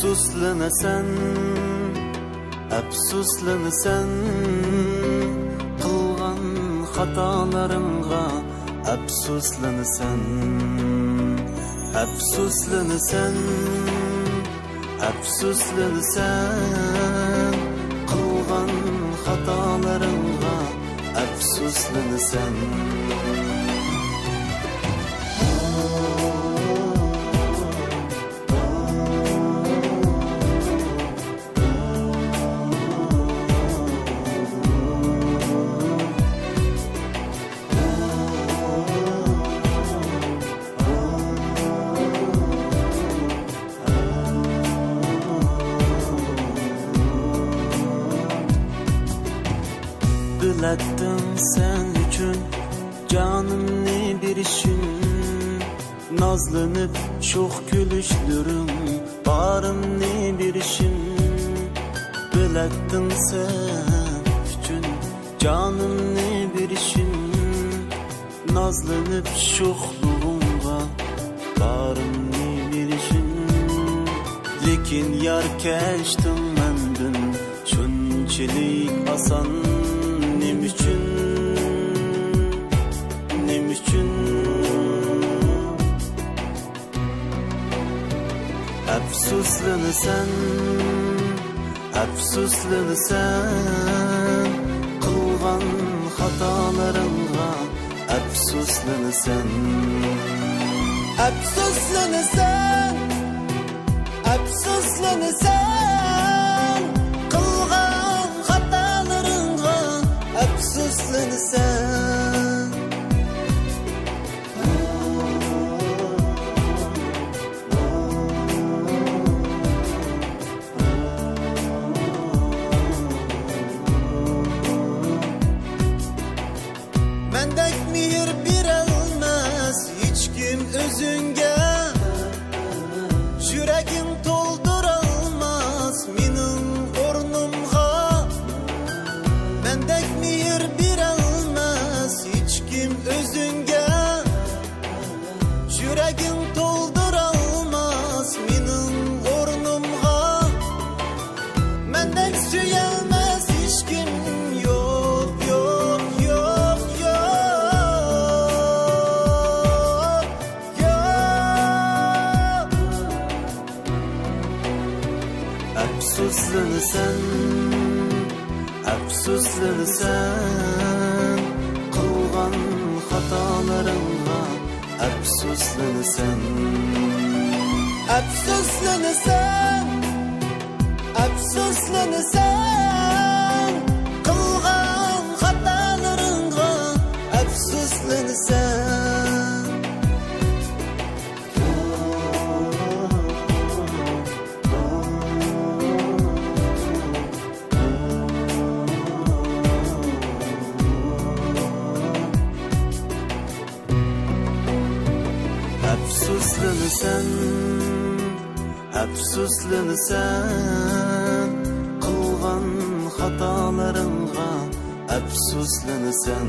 Afsuslanasan, afsuslanasan, qilgan xatolaringga afsuslanasan, afsuslanasan, afsuslanasan, qilgan xatolaringga afsuslanasan. Bilettim sen üçün canımni berişin, nazlanıp çok gülüşlürüm barımni berişin. Bilettim sen üçün canımni berişin, nazlanıp şoxluğumga barımni berişin. Lekin yar keçtim mendin şunçilik asan. Nem üçün afsuslanasan, afsuslanasan, qilgan xatolaringga afsuslanasan, afsuslanasan, afsuslanasan, qilgan xatolaringga afsuslanasan. Mendek mihir berelmez hiç kim özünge, yüreğim tolduralmaz menin ornumga. Mendek mihir berelmez hiç kim özünge, yüreğim tolduralmaz menin ornumga. Mendek süyelmez hiç kim yok, yok, yok, yok, yok. Afsuslanasan, afsuslanasan, qilgan xatolaringga afsuslanasan, afsuslanasan, afsuslanasan, qilgan xatolaringga afsuslanasan. Afsuslanasan, afsuslanasan, qilgan xatolaringga afsuslanasan.